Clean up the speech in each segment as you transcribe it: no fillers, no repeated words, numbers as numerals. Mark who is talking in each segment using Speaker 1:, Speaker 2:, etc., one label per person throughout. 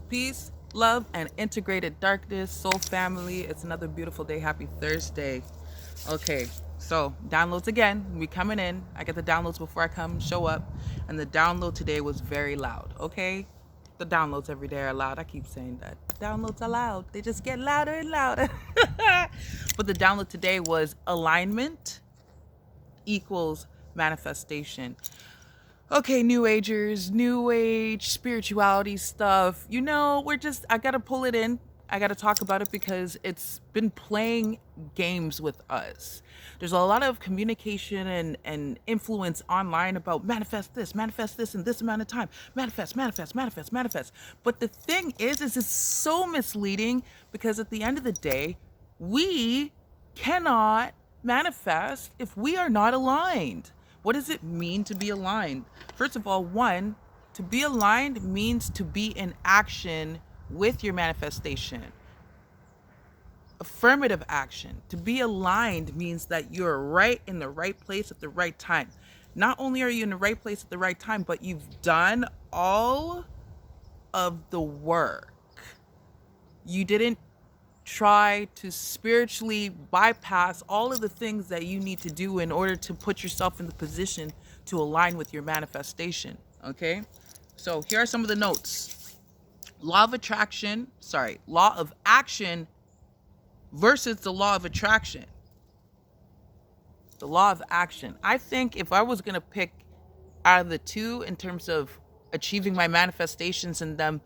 Speaker 1: Peace, love, and integrated darkness, soul family. It's another beautiful day. Happy Thursday. Okay, so downloads again. We coming in. I get the downloads before I come show up, and the download today was very loud. Okay, the downloads every day are loud. I keep saying that. The downloads are loud. They just get louder and louder. But the download today was alignment equals manifestation. Okay, New Agers, New Age, spirituality stuff. I gotta pull it in. I gotta talk about it because it's been playing games with us. There's a lot of communication and influence online about manifest this in this amount of time. Manifest, manifest, manifest, manifest. But the thing is it's so misleading because at the end of the day, we cannot manifest if we are not aligned. What does it mean to be aligned? First of all, one, to be aligned means to be in action with your manifestation. Affirmative action. To be aligned means that you're right in the right place at the right time. Not only are you in the right place at the right time, but you've done all of the work. You didn't try to spiritually bypass all of the things that you need to do in order to put yourself in the position to align with your manifestation. Okay, so here are some of the notes. Law of action versus the law of attraction. The law of action. I think if I was going to pick out of the two in terms of achieving my manifestations and them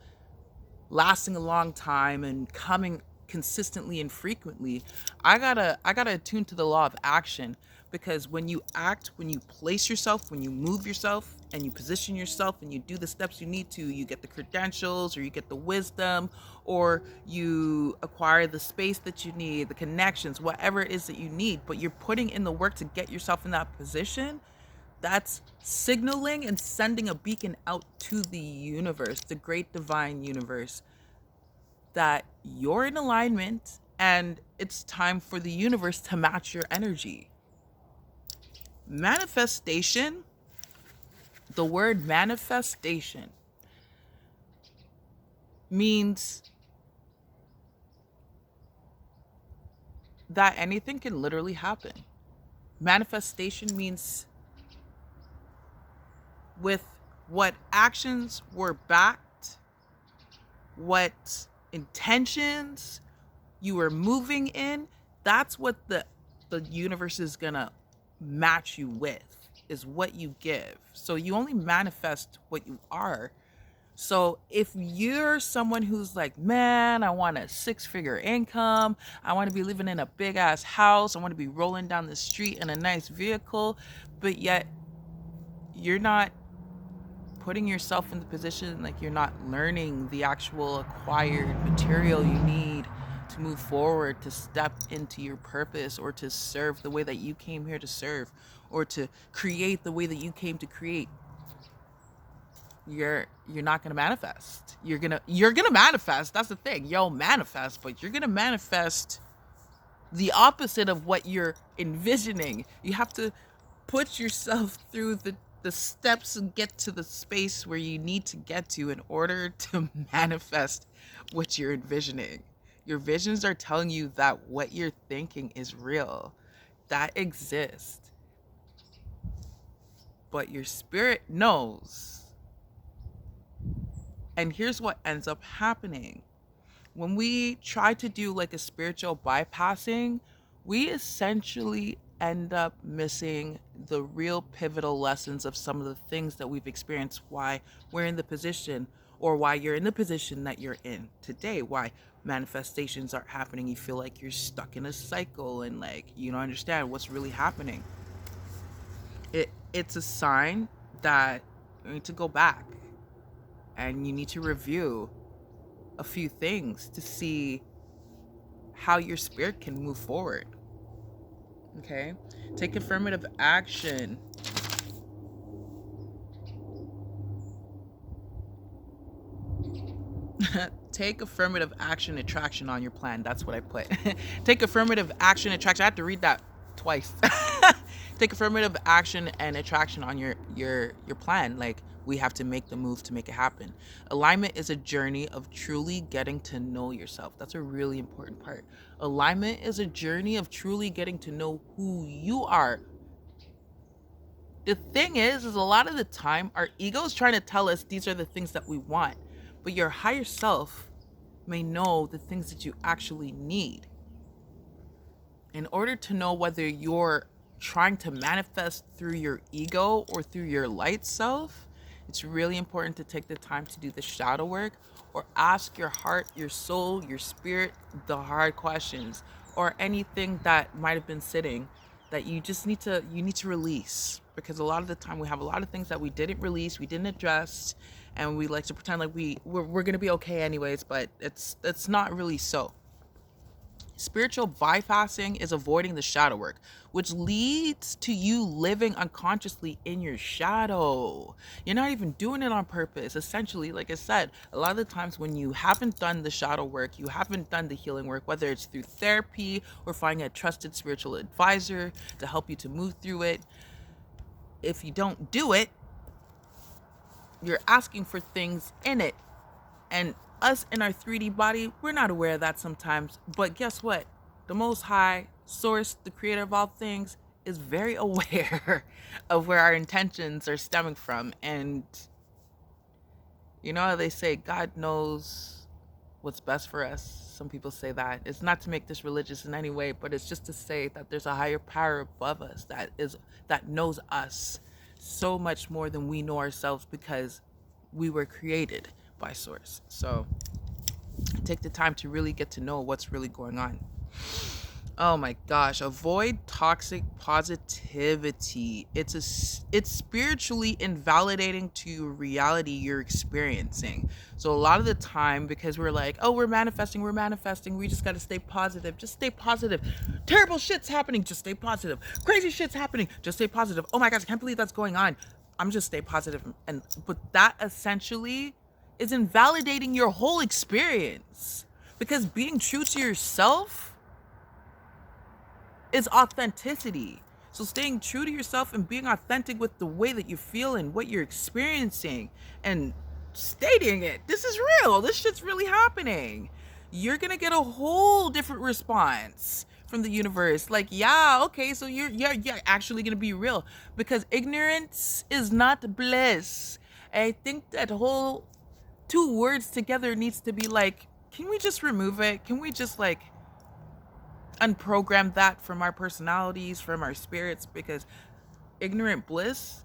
Speaker 1: lasting a long time and coming consistently and frequently, I gotta attune to the law of action, because when you act, when you place yourself, when you move yourself and you position yourself and you do the steps you need to, you get the credentials or you get the wisdom or you acquire the space that you need, the connections, whatever it is that you need, but you're putting in the work to get yourself in that position. That's signaling and sending a beacon out to the universe, the great divine universe, that you're in alignment and it's time for the universe to match your energy. Manifestation, the word manifestation means that anything can literally happen. Manifestation means with what actions were backed, what intentions you were moving in, that's what the universe is gonna match you with, is what you give. So you only manifest what you are. So if you're someone who's like, man, I want a 6-figure income, I want to be living in a big ass house, I want to be rolling down the street in a nice vehicle, but yet you're not putting yourself in the position, like you're not learning the actual acquired material you need to move forward, to step into your purpose, or to serve the way that you came here to serve, or to create the way that you came to create, you're not gonna manifest. You're gonna manifest. That's the thing. Manifest, but you're gonna manifest the opposite of what you're envisioning. You have to put yourself through the steps and get to the space where you need to get to in order to manifest what you're envisioning. Your visions are telling you that what you're thinking is real, that exists. But your spirit knows. And here's what ends up happening. When we try to do like a spiritual bypassing, we essentially end up missing the real pivotal lessons of some of the things that we've experienced, why we're in the position, or why you're in the position that you're in today, why manifestations aren't happening. You feel like you're stuck in a cycle and like you don't understand what's really happening. It's a sign that you need to go back and you need to review a few things to see how your spirit can move forward. Okay? Take affirmative action. Take affirmative action attraction on your plan. That's what I put. Take affirmative action attraction. I have to read that twice. Take affirmative action and attraction on your plan. Like, We have to make the move to make it happen. Alignment is a journey of truly getting to know yourself. That's a really important part. Alignment is a journey of truly getting to know who you are. The thing is a lot of the time our ego is trying to tell us these are the things that we want, but your higher self may know the things that you actually need. In order to know whether you're trying to manifest through your ego or through your light self, it's really important to take the time to do the shadow work or ask your heart, your soul, your spirit the hard questions, or anything that might have been sitting that you just need to release. Because a lot of the time we have a lot of things that we didn't release, we didn't address, and we like to pretend like we're gonna be okay anyways, but it's not really so. Spiritual bypassing is avoiding the shadow work, which leads to you living unconsciously in your shadow. You're not even doing it on purpose. Essentially, like I said, a lot of the times when you haven't done the shadow work, you haven't done the healing work, whether it's through therapy or finding a trusted spiritual advisor to help you to move through it, if you don't do it, you're asking for things in it. And us in our 3D body, we're not aware of that sometimes. But guess what? The Most High Source, the creator of all things, is very aware of where our intentions are stemming from. And you know how they say God knows what's best for us? Some people say that. It's not to make this religious in any way, but it's just to say that there's a higher power above us that knows us so much more than we know ourselves, because we were created by Source. So take the time to really get to know what's really going on. Oh my gosh, avoid toxic positivity. It's spiritually invalidating to reality you're experiencing. So a lot of the time, because we're like, oh, we're manifesting, we just got to stay positive. Just stay positive. Terrible shit's happening, just stay positive. Crazy shit's happening, just stay positive. Oh my gosh, I can't believe that's going on. I'm just stay positive. But that essentially is invalidating your whole experience, because being true to yourself is authenticity. So staying true to yourself and being authentic with the way that you feel and what you're experiencing and stating it. This is real. This shit's really happening. You're gonna get a whole different response from the universe. Like, yeah, okay, so you're actually gonna be real, because ignorance is not bliss. I think that whole two words together needs to be like, can we just remove it? Can we just like unprogram that from our personalities, from our spirits? Because ignorant bliss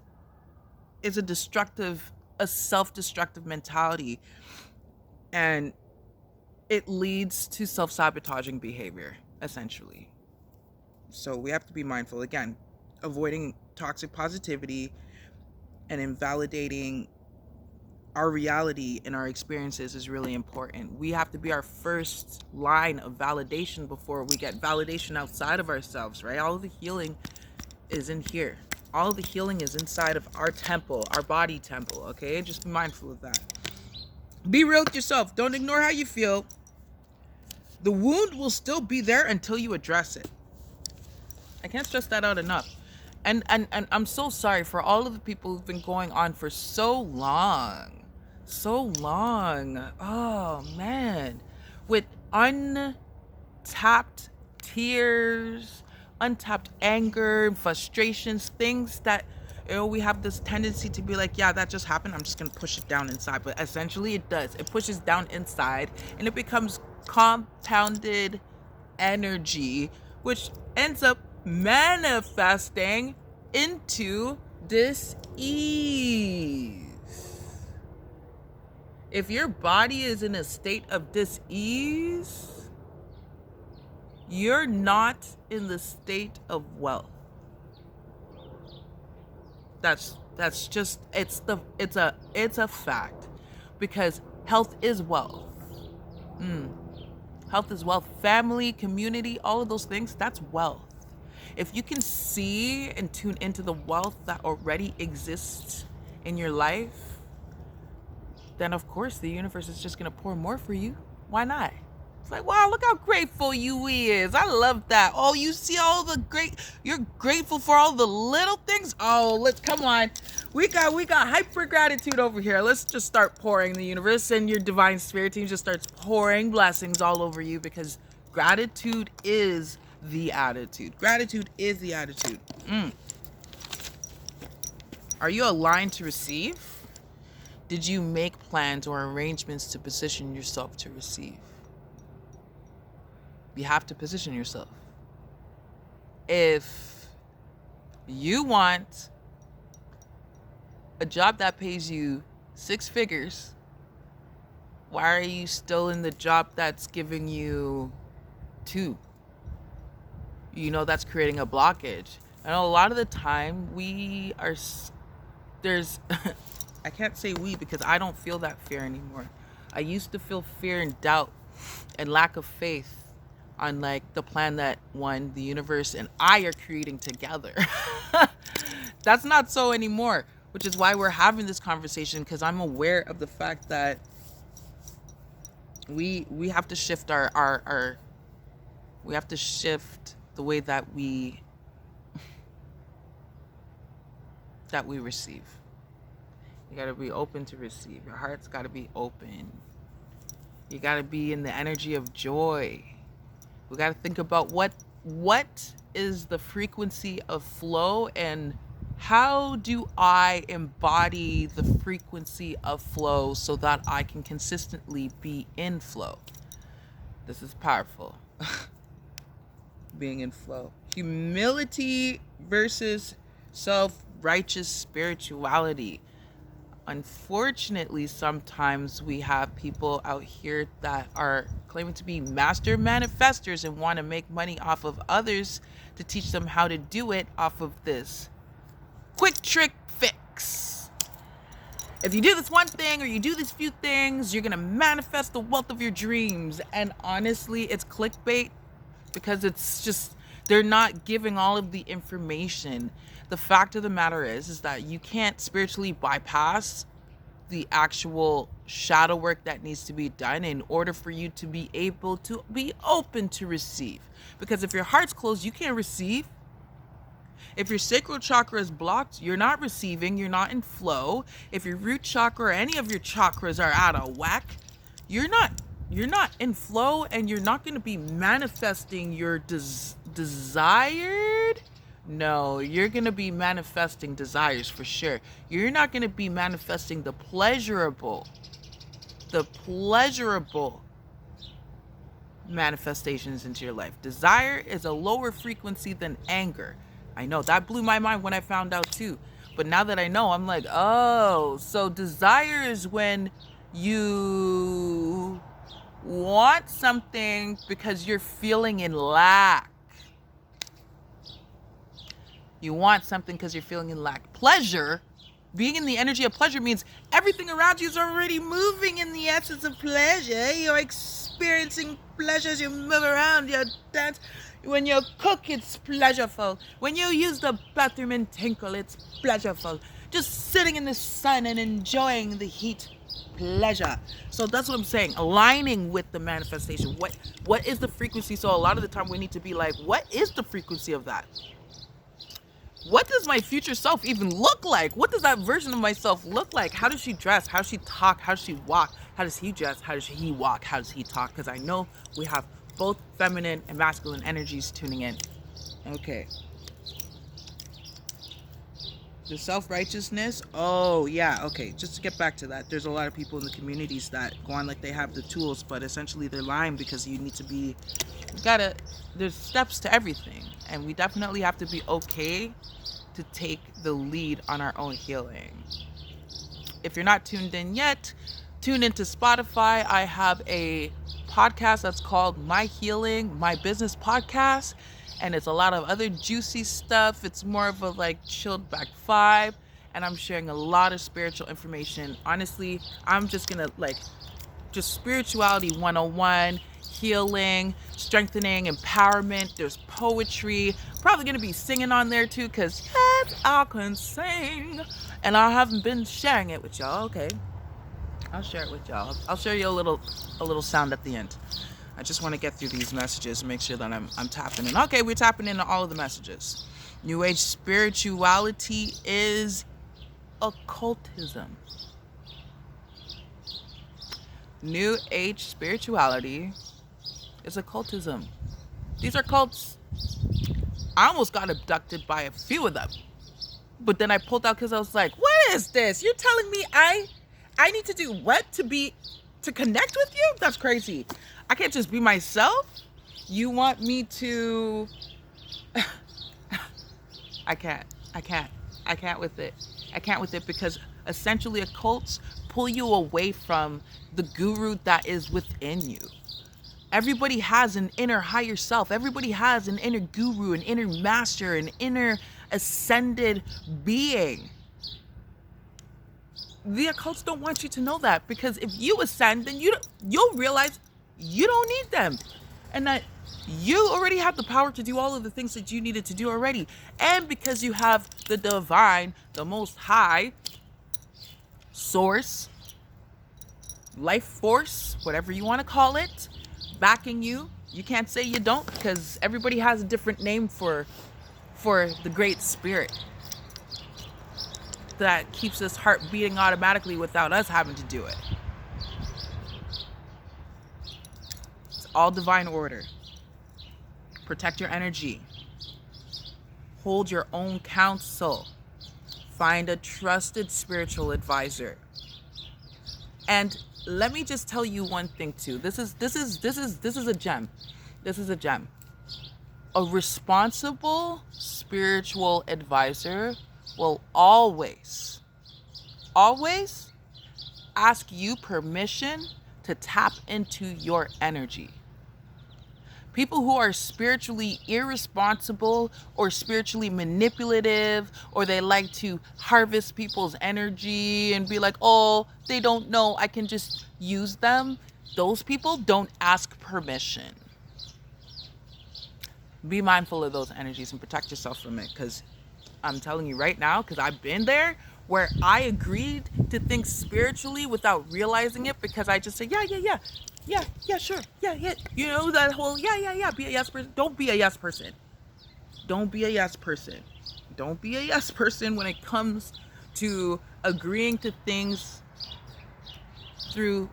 Speaker 1: is a self-destructive mentality, and it leads to self-sabotaging behavior, essentially. So we have to be mindful, again, avoiding toxic positivity and invalidating our reality and our experiences is really important. We have to be our first line of validation before we get validation outside of ourselves, right? All of the healing is in here. All of the healing is inside of our temple, our body temple, okay? Just be mindful of that. Be real with yourself. Don't ignore how you feel. The wound will still be there until you address it. I can't stress that out enough. And I'm so sorry for all of the people who've been going on for so long. Oh man, with untapped tears, untapped anger, frustrations, things that, you know, we have this tendency to be like, yeah, that just happened, I'm just gonna push it down inside. But essentially it does. It pushes down inside and it becomes compounded energy, which ends up manifesting into dis-ease. If your body is in a state of dis-ease, you're not in the state of wealth. That's just, it's a fact, because health is wealth. Health is wealth. Family, community, all of those things, that's wealth. If you can see and tune into the wealth that already exists in your life, then of course the universe is just going to pour more for you. Why not? It's like, wow, look how grateful you is. I love that. Oh, you see all the you're grateful for all the little things. Oh, let's come on. We got hyper gratitude over here. Let's just start pouring. The universe and your divine spirit team just starts pouring blessings all over you, because gratitude is the attitude. Gratitude is the attitude. Are you aligned to receive? Did you make plans or arrangements to position yourself to receive? You have to position yourself. If you want a job that pays you 6 figures, why are you still in the job that's giving you 2? You know, that's creating a blockage. And a lot of the time there's I can't say we, because I don't feel that fear anymore. I used to feel fear and doubt and lack of faith on like the plan that the universe and I are creating together. That's not so anymore, which is why we're having this conversation, because I'm aware of the fact that we have to shift we have to shift the way that we receive. You got to be open to receive. Your heart's got to be open. You got to be in the energy of joy. We got to think about what is the frequency of flow, and how do I embody the frequency of flow so that I can consistently be in flow. This is powerful. Being in flow. Humility versus self-righteous spirituality. Unfortunately, sometimes we have people out here that are claiming to be master manifestors and want to make money off of others to teach them how to do it off of this quick trick fix. If you do this one thing or you do these few things, you're going to manifest the wealth of your dreams. And honestly, it's clickbait, because it's just, they're not giving all of the information. The fact of the matter is that you can't spiritually bypass the actual shadow work that needs to be done in order for you to be able to be open to receive. Because if your heart's closed, you can't receive. If your sacral chakra is blocked, you're not receiving, you're not in flow. If your root chakra or any of your chakras are out of whack, you're not in flow, and you're not going to be manifesting your desired. No, you're going to be manifesting desires for sure. You're not going to be manifesting the pleasurable manifestations into your life. Desire is a lower frequency than anger. I know that blew my mind when I found out too. But now that I know, I'm like, oh, so desire is when you want something because you're feeling in lack. You want something because you're feeling in lack. Pleasure, being in the energy of pleasure, means everything around you is already moving in the essence of pleasure. You're experiencing pleasure as you move around, you dance. When you cook, it's pleasureful. When you use the bathroom and tinkle, it's pleasureful. Just sitting in the sun and enjoying the heat, pleasure. So that's what I'm saying, aligning with the manifestation. What is the frequency? So a lot of the time we need to be like, what is the frequency of that? What does my future self even look like? What does that version of myself look like? How does she dress? How does she talk? How does she walk? How does he dress? How does he walk? How does he talk? Because I know we have both feminine and masculine energies tuning in. Okay. The self-righteousness. Oh, yeah. Okay. Just to get back to that, there's a lot of people in the communities that go on like they have the tools, but essentially they're lying, because you need to be, there's steps to everything. And we definitely have to be okay to take the lead on our own healing. If you're not tuned in yet, tune into Spotify. I have a podcast that's called My Healing, My Business Podcast. And it's a lot of other juicy stuff. It's more of a like chilled back vibe. And I'm sharing a lot of spiritual information. Honestly, I'm just gonna just spirituality 101, healing, strengthening, empowerment. There's poetry. Probably gonna be singing on there too, because yes, I can sing. And I haven't been sharing it with y'all. Okay, I'll share it with y'all. I'll share you a little sound at the end. I just want to get through these messages and make sure that I'm tapping in. Okay, we're tapping into all of the messages. New Age spirituality is occultism. New Age spirituality is occultism. These are cults. I almost got abducted by a few of them. But then I pulled out because I was like, what is this? You're telling me I need to do what to connect with you? That's crazy. I can't just be myself. You want me to... I can't with it. I can't with it because essentially occults pull you away from the guru that is within you. Everybody has an inner higher self. Everybody has an inner guru, an inner master, an inner ascended being. The occults don't want you to know that, because if you ascend, then you'll realize you don't need them, and that you already have the power to do all of the things that you needed to do already. And because you have the divine, the most high source, life force, whatever you want to call it, backing you, you can't say you don't, because everybody has a different name for the great spirit that keeps this heart beating automatically without us having to do it. It's all divine order. Protect your energy. Hold your own counsel. Find a trusted spiritual advisor. And let me just tell you one thing too. This is a gem. This is a gem. A responsible spiritual advisor will always ask you permission to tap into your energy. People who are spiritually irresponsible or spiritually manipulative, or they like to harvest people's energy and be like, oh, they don't know, I can just use them. Those people don't ask permission. Be mindful of those energies and protect yourself from it, because I'm telling you right now, because I've been there, where I agreed to think spiritually without realizing it, because I just say, yeah, sure, yeah. You know, that whole, yeah, be a yes person. Don't be a yes person. Don't be a yes person. Don't be a yes person when it comes to agreeing to things through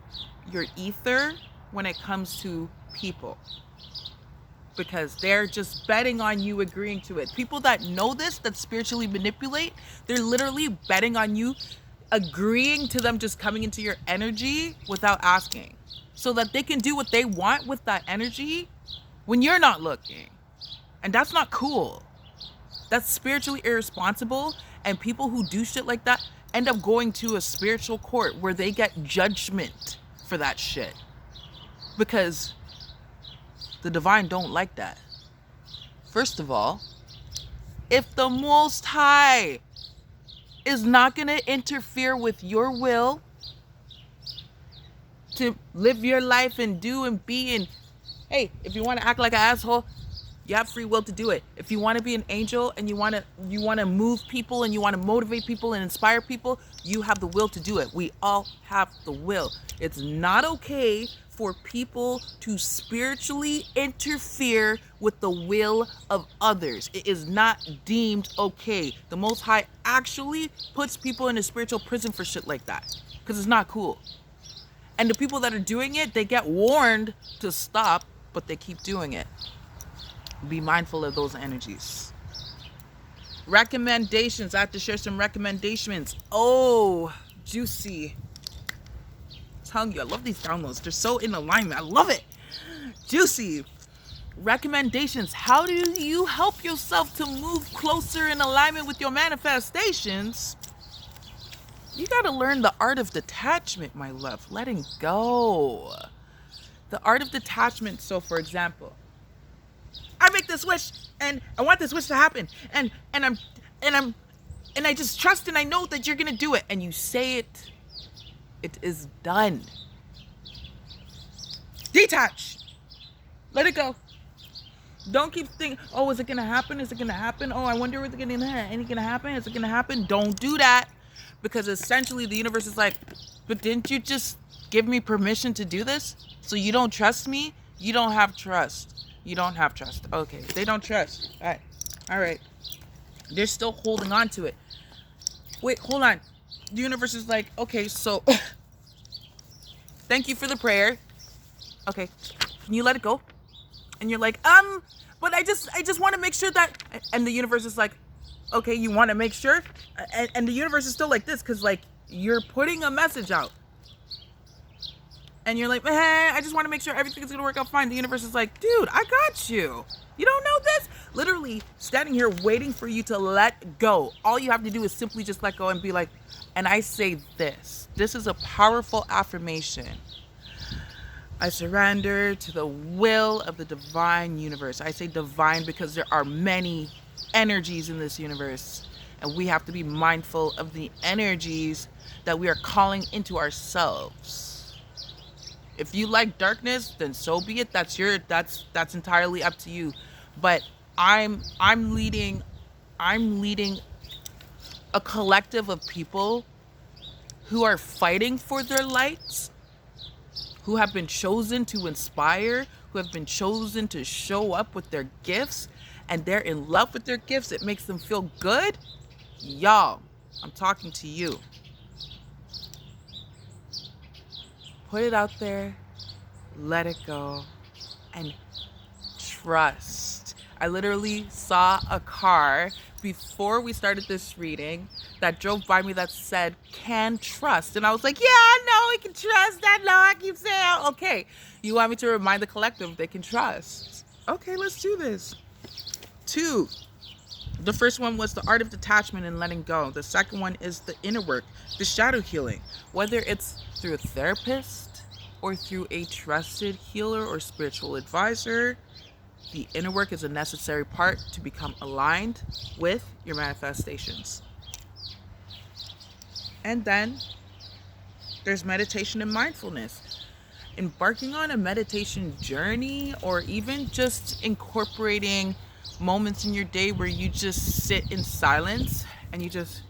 Speaker 1: your ether, when it comes to people. Because they're just betting on you agreeing to it. People that know this, that spiritually manipulate, they're literally betting on you agreeing to them just coming into your energy without asking, so that they can do what they want with that energy when you're not looking. And that's not cool. That's spiritually irresponsible. And people who do shit like that end up going to a spiritual court where they get judgment for that shit. Because the divine don't like that. First of all, if the Most High is not going to interfere with your will to live your life and do and be, and hey, if you want to act like an asshole, you have free will to do it. If you want to be an angel and you want to move people and you want to motivate people and inspire people, you have the will to do it. We all have the will. It's not okay for people to spiritually interfere with the will of others. It is not deemed okay. The Most High actually puts people in a spiritual prison for shit like that, because it's not cool. And the people that are doing it, they get warned to stop, but they keep doing it. Be mindful of those energies. Recommendations. I have to share some recommendations. Oh, juicy. I'm telling you, I love these downloads. They're so in alignment. I love it. Juicy. Recommendations. How do you help yourself to move closer in alignment with your manifestations? You got to learn the art of detachment, my love. Letting go. The art of detachment. So, for example, I make this wish and I want this wish to happen, and I just trust and I know that you're gonna do it, and you say it. It is done. Detach. Let it go. Don't keep thinking, oh, is it gonna happen? Is it gonna happen? Oh, I wonder what's gonna happen. Is it gonna happen? Don't do that, because essentially the universe is like, but didn't you just give me permission to do this? So you don't trust me? You don't have trust. You don't have trust. Okay, they don't trust. All right. All right. They're still holding on to it. Wait, hold on. The universe is like, okay, so thank you for the prayer. Okay, can you let it go? And you're like, but I just want to make sure that, and the universe is like, okay, you want to make sure, and the universe is still like this, because like you're putting a message out, and you're like, hey, I just want to make sure everything's gonna work out fine. The universe is like, dude, I got you. You don't know this? Literally standing here waiting for you to let go. All you have to do is simply just let go and be like, and I say this. This is a powerful affirmation. I surrender to the will of the divine universe. I say divine because there are many energies in this universe, and we have to be mindful of the energies that we are calling into ourselves. If you like darkness, then so be it. That's entirely up to you. But I'm leading a collective of people who are fighting for their lights, who have been chosen to inspire, who have been chosen to show up with their gifts, and they're in love with their gifts. It makes them feel good. Y'all, I'm talking to you. Put it out there, let it go, and trust. I literally saw a car before we started this reading that drove by me that said, can trust. And I was like, yeah, I know we can trust. I know, I keep saying, okay. You want me to remind the collective they can trust. Okay, let's do this. 2. The first one was the art of detachment and letting go. The second one is the inner work, the shadow healing. Whether it's through a therapist or through a trusted healer or spiritual advisor, the inner work is a necessary part to become aligned with your manifestations. And then there's meditation and mindfulness. Embarking on a meditation journey, or even just incorporating moments in your day where you just sit in silence and you just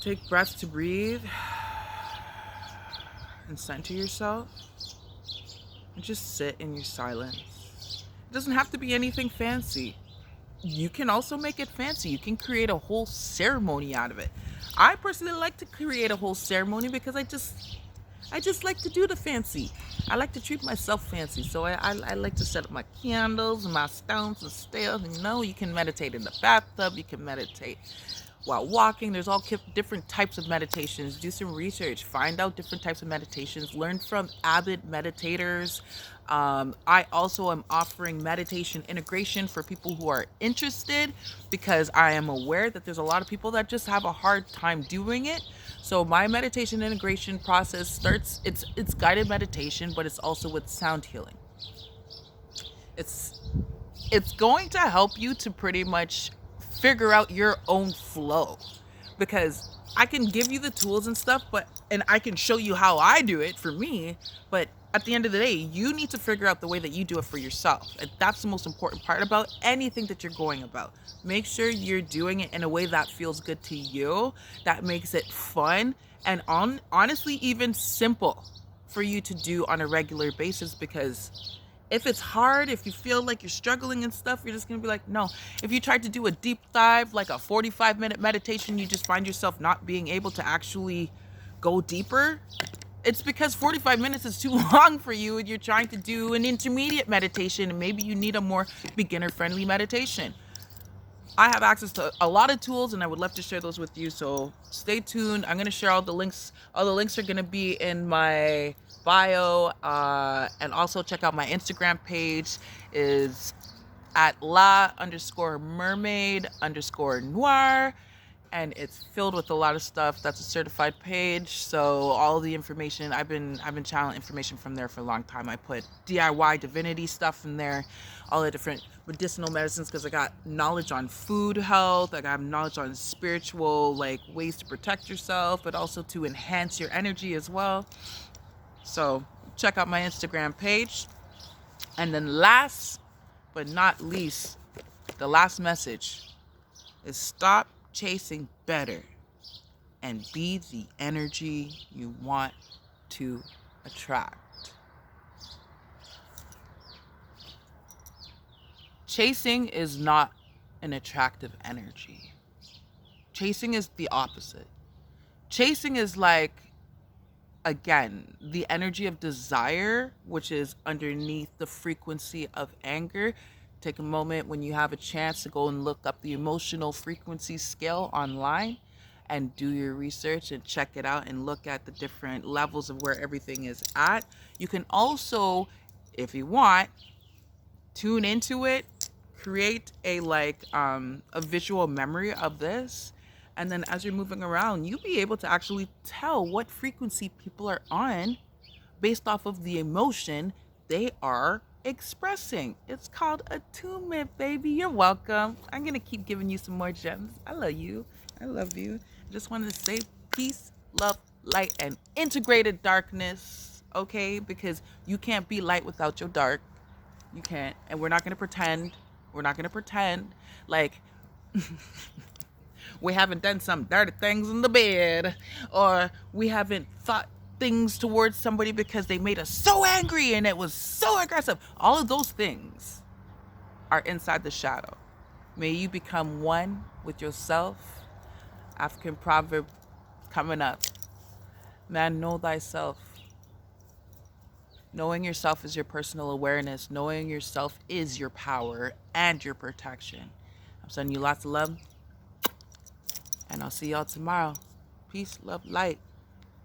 Speaker 1: take breaths to breathe and center yourself and just sit in your silence. It doesn't have to be anything fancy. You can also make it fancy. You can create a whole ceremony out of it. I personally like to create a whole ceremony because I just like to do the fancy. I like to treat myself fancy. So I like to set up my candles and my stones and stuff. And you can meditate in the bathtub. You can meditate while walking. There's all different types of meditations. Do some research. Find out different types of meditations. Learn from avid meditators. I also am offering meditation integration for people who are interested, because I am aware that there's a lot of people that just have a hard time doing it. So my meditation integration process starts, it's guided meditation, but it's also with sound healing. It's going to help you to pretty much figure out your own flow, because I can give you the tools and stuff, and I can show you how I do it for me, but at the end of the day, you need to figure out the way that you do it for yourself. And that's the most important part about anything that you're going about. Make sure you're doing it in a way that feels good to you, that makes it fun, and honestly, even simple for you to do on a regular basis. Because if it's hard, if you feel like you're struggling and stuff, you're just going to be like, no. If you try to do a deep dive, like a 45-minute meditation, you just find yourself not being able to actually go deeper. It's because 45 minutes is too long for you, and you're trying to do an intermediate meditation, and maybe you need a more beginner-friendly meditation. I have access to a lot of tools, and I would love to share those with you. So stay tuned. I'm going to share all the links. All the links are going to be in my bio, and also check out my Instagram page is at la_mermaid_noir. And it's filled with a lot of stuff. That's a certified page. So all the information, I've been channeling information from there for a long time. I put DIY divinity stuff in there, all the different medicinal medicines, because I got knowledge on food health. I got knowledge on spiritual, like ways to protect yourself, but also to enhance your energy as well. So check out my Instagram page. And then last but not least, the last message is stop chasing better and be the energy you want to attract. Chasing is not an attractive energy. Chasing is the opposite. Chasing is like, again, the energy of desire, which is underneath the frequency of anger. Take a moment when you have a chance to go and look up the emotional frequency scale online and do your research and check it out and look at the different levels of where everything is at. You can also, if you want, tune into it, create a a visual memory of this, and then as you're moving around, you'll be able to actually tell what frequency people are on based off of the emotion they are expressing. It's called attunement, baby. You're welcome. I'm gonna keep giving you some more gems. I love you. I love you. I just wanted to say peace, love, light, and integrated darkness. Okay, because you can't be light without your dark. You can't. And we're not going to pretend. We're not going to pretend like we haven't done some dirty things in the bed, or we haven't thought things towards somebody because they made us so angry and it was so aggressive. All of those things are inside the shadow. May you become one with yourself. African proverb coming up. Man, know thyself. Knowing yourself is your personal awareness. Knowing yourself is your power and your protection. I'm sending you lots of love, and I'll see y'all tomorrow. Peace, love, light.